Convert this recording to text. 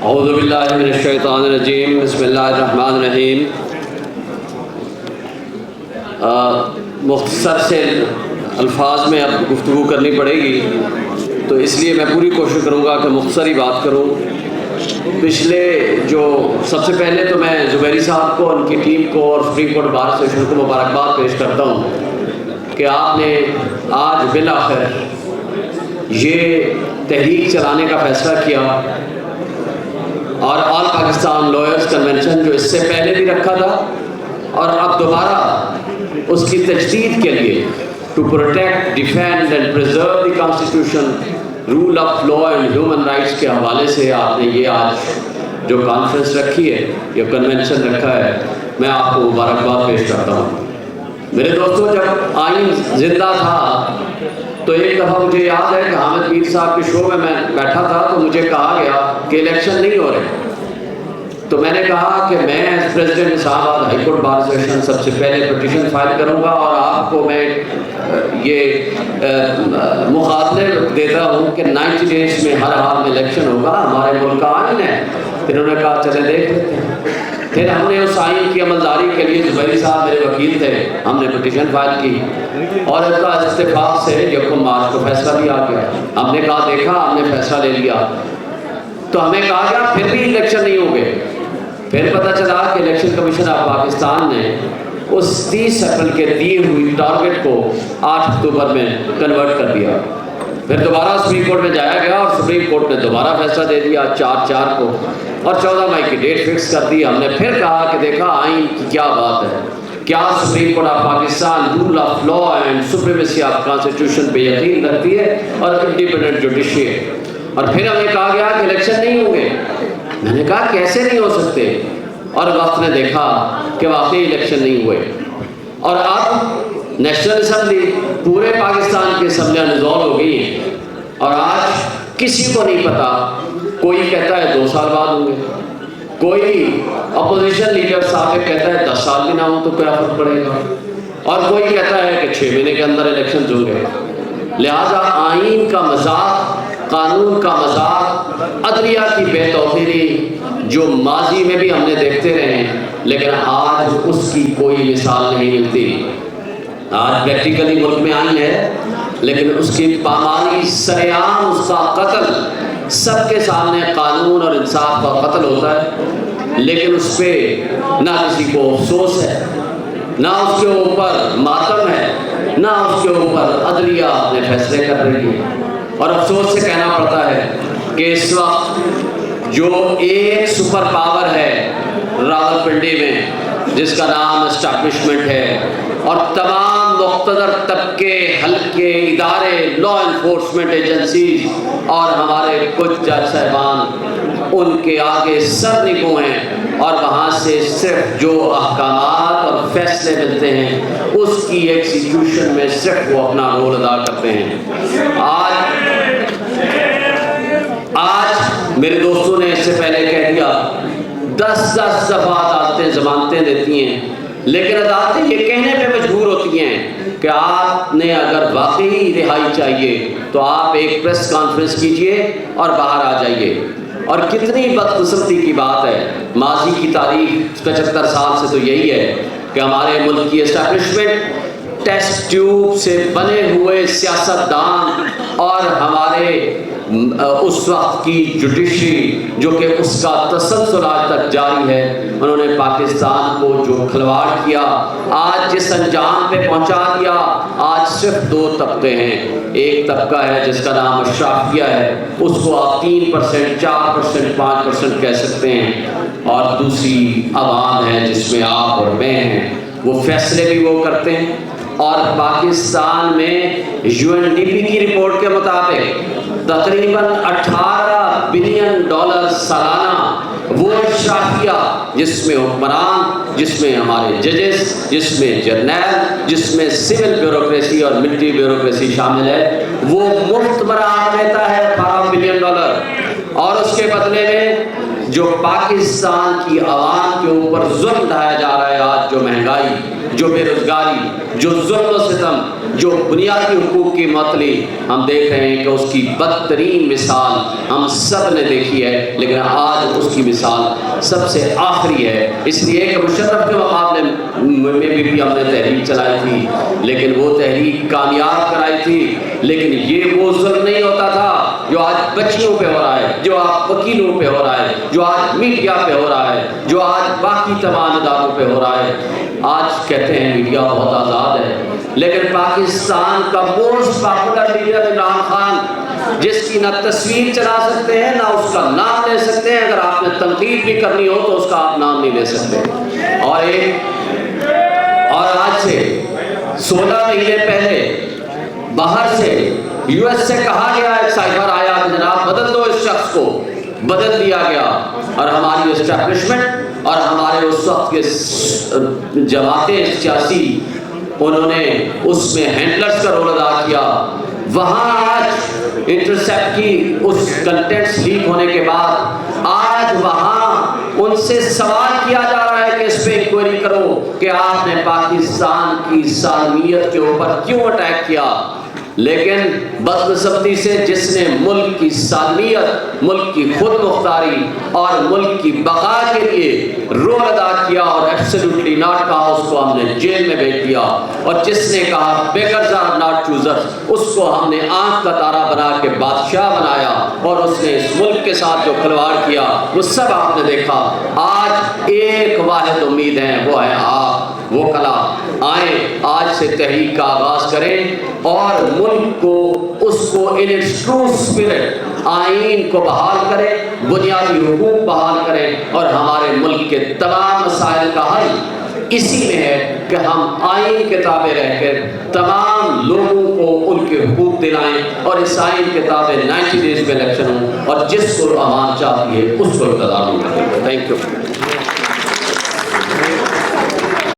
اعوذ باللہ من الشیطان الرجیم، بسم اللہ الرحمن الرحیم۔ مختصر سے الفاظ میں اب گفتگو کرنی پڑے گی، تو اس لیے میں پوری کوشش کروں گا کہ مختصر ہی بات کروں۔ پچھلے سب سے پہلے تو میں زبیری صاحب کو، ان کی ٹیم کو اور سپریم کورٹ بار ایسوسیشن کو مبارکباد پیش کرتا ہوں کہ آپ نے آج بالآخر یہ تحریک چلانے کا فیصلہ کیا، اور آل پاکستان لائرز کنونشن جو اس سے پہلے بھی رکھا تھا اور اب دوبارہ اس کی تجدید کے لیے to protect, defend and preserve the constitution, rule of law and human rights کے حوالے سے آپ نے یہ آج جو کانفرنس رکھی ہے، یہ کنونشن رکھا ہے، میں آپ کو مبارکباد پیش کرتا ہوں۔ میرے دوستوں، جب آئین زندہ تھا تو ایک دفعہ مجھے یاد ہے کہ حامد میر صاحب کے شو میں بیٹھا تھا تو مجھے کہا گیا کہ الیکشن نہیں ہو رہے، تو میں نے کہا کہ میں ایز پریزیڈنٹ اسلام آباد ہائی کورٹ بار ایسوسیشن سب سے پہلے پٹیشن فائل کروں گا، اور آپ کو میں یہ مخاطب دیتا ہوں کہ 90 ڈیز میں ہر حال میں الیکشن ہوگا، ہمارے ملک کا آئین ہے۔ پھر انہوں نے کہا چلے دیکھ لیتے ہیں۔ پھر ہم نے اس آئین کی عملداری کے لیے، زبیری صاحب میرے وکیل تھے، ہم نے پٹیشن فائل کی، اور اس کا اتفاق سے یکم مارچ کو فیصلہ بھی آ گیا۔ ہم نے کہا دیکھا، ہم نے فیصلہ لے لیا، تو ہمیں کہا گیا پھر بھی الیکشن نہیں ہوں گے۔ پھر پتہ چلا کہ الیکشن کمیشن آف پاکستان نے اس 30 اپریل کے دی ہوئی ٹارگٹ کو 8 اکتوبر میں کنورٹ کر دیا۔ پھر دوبارہ سپریم کورٹ میں جایا گیا اور سپریم کورٹ نے دوبارہ فیصلہ دے دیا 4/4 کو، اور 14 مئی کی ڈیٹ فکس کر دی۔ ہم نے پھر کہا کہ دیکھا آئین کی کیا بات ہے، کیا supreme court of Pakistan rule of law and supremacy of constitution پہ یقین رکھتی ہے اور انڈیپینڈنٹ جوڈیشری ہے۔ اور پھر ہمیں کہا گیا کہ الیکشن نہیں ہوں گے۔ میں نے کہا کیسے نہیں ہو سکتے، اور وقت نے دیکھا کہ واقعی الیکشن نہیں ہوئے، اور اب نیشنل اسمبلی پورے پاکستان کی اسمبلیاں ڈسولو ہو گئی ہیں، اور آج کسی کو نہیں پتا، کوئی کہتا ہے 2 سال بعد ہوں گے، کوئی اپوزیشن لیڈر صاحب کہتا ہے 10 سال بھی نہ ہو تو کیا فرق پڑے گا، اور کوئی کہتا ہے کہ 6 مہینے کے اندر الیکشن ہوں گے۔ لہٰذا آئین کا مذاق، قانون کا مذاق، عدلیہ کی بے توفیری جو ماضی میں بھی ہم نے دیکھتے رہے ہیں، لیکن آج اس کی کوئی مثال نہیں ملتی۔ آج پریکٹیکلی ملک میں آئین ہے، لیکن اس کی پامالی، سرعام اس کا قتل، سب کے سامنے قانون اور انصاف کا قتل ہوتا ہے، لیکن اس پہ نہ کسی کو افسوس ہے، نہ اس کے اوپر ماتم ہے، نہ اس کے اوپر عدلیہ اپنے فیصلے کر رہی ہے۔ اور افسوس سے کہنا پڑتا ہے کہ اس وقت جو ایک سپر پاور ہے راولپنڈی میں، جس کا نام اسٹیبلشمنٹ ہے، اور تمام مقتدر طبقے، حلقے، ادارے، لا انفورسمنٹ ایجنسیز اور ہمارے کچھ جج صاحبان ان کے آگے سر نگو ہیں، اور وہاں سے صرف جو احکامات اور فیصلے ملتے ہیں اس کی ایکسیکیوشن میں صرف وہ اپنا رول ادا کرتے ہیں۔ آج میرے دوستوں نے اس سے پہلے کہہ دیا، 10 دفعہ عدالتیں ضمانتیں دیتی ہیں، لیکن عدالتیں یہ کہنے پہ مجبور ہوتی ہیں کہ آپ نے اگر واقعی رہائی چاہیے تو آپ ایک پریس کانفرنس کیجئے اور باہر آ جائیے۔ اور کتنی بدقسمتی کی بات ہے، ماضی کی تاریخ 75 سال سے تو یہی ہے کہ ہمارے ملک کی اسٹیبلشمنٹ ٹیسٹ ٹیوب سے بنے ہوئے سیاستدان اور ہمارے اس وقت کی جوڈیشری جو کہ اس کا تسلسل آج تک جاری ہے، انہوں نے پاکستان کو جو کھلواڑ کیا، آج جس انجام پہ پہنچا دیا، آج صرف 2 طبقے ہیں۔ ایک طبقہ ہے جس کا نام اشرافیہ ہے، اس کو آپ 3%، 4%، 5% کہہ سکتے ہیں، اور دوسری عوام ہے جس میں آپ اور میں ہیں، وہ فیصلے بھی وہ کرتے ہیں۔ اور پاکستان میں UNDP کی رپورٹ کے مطابق تقریباً $18 بلین سالانہ وہ اشرافیہ، جس میں حکمران، جس میں ہمارے ججز، جس میں جرنیل، جس میں سول بیوروکریسی اور ملٹری بیوروکریسی شامل ہے، وہ مفت برآمد لیتا ہے $12 بلین، اور اس کے بدلے میں جو پاکستان کی عوام کے اوپر ظلم ڈھایا جا رہا ہے، آج جو مہنگائی، جو بے روزگاری، جو ظلم و ستم، جو بنیادی حقوق کی معطلی، ہم دیکھ رہے ہیں کہ اس کی بدترین مثال ہم سب نے دیکھی ہے، لیکن آج اس کی مثال سب سے آخری ہے۔ اس لیے کہ مشرف کے مقابلے میں بھی ہم نے تحریک چلائی تھی، لیکن وہ تحریک کامیاب کرائی تھی، لیکن یہ وہ ظلم نہیں ہوتا تھا جو آج بچیوں پہ ہو رہا ہے، جو آج وکیلوں پہ ہو رہا ہے، جو آج میڈیا پہ ہو رہا ہے، جو آج باقی تمام اداروں پہ ہو رہا ہے۔ آج کہتے ہیں میڈیا بہت آزاد ہے، لیکن پاکستان کا most popular leader Imran Khan, جس کی نہ تصویر چلا سکتے ہیں نہ اس کا نام لے سکتے ہیں، اگر آپ نے تنقید بھی کرنی ہو تو اس کا آپ نام نہیں لے سکتے۔ اور آج سے 16 مہینے پہلے باہر سے یو ایس سے کہا گیا، ایک سائبر آیا کہ جناب بدل دو اس شخص کو، بدل دیا گیا، اور ہماری اسٹیبلشمنٹ اور ہمارے اس وقت کے جماعتیں سیاسی، انہوں نے اس میں ہینڈلرز کا رول ادا کیا۔ وہاں آج انٹرسیپٹ کی اس کنٹینٹس لیک ہونے کے بعد آج وہاں ان سے سوال کیا جا رہا ہے کہ اس پہ انکوائری کرو کہ آپ نے پاکستان کی سالمیت کے اوپر کیوں اٹیک کیا۔ لیکن بدقسمتی سے جس نے ملک کی سالمیت، ملک کی خود مختاری اور ملک کی بقا کے لیے رول ادا کیا اور ایبسلیوٹلی ناٹ کہا، اس کو ہم نے جیل میں بھیج دیا، اور جس نے کہا بیگرز آر ناٹ چوزرز، اس کو ہم نے آنکھ کا تارا بنا کے بادشاہ بنایا، اور اس نے اس ملک کے ساتھ جو کھلواڑ کیا وہ سب آپ نے دیکھا۔ آج ایک واحد امید ہے، وہ ہے آپ، وہ کلا آئیں، آج سے تحریک کا آغاز کریں اور ملک کو، اس کو ان اٹس ٹرو اسپرٹ، آئین کو بحال کریں، بنیادی حقوق بحال کریں، اور ہمارے ملک کے تمام مسائل کا حل اسی میں ہے کہ ہم آئین کے تابع رہ کر تمام لوگوں کو ان کے حقوق دلائیں، اور اس آئین کے تابع 90 ڈیز میں الیکشن ہوں، اور جس کو عوام چاہتی ہے اس کو اقتدار میں۔ Thank you.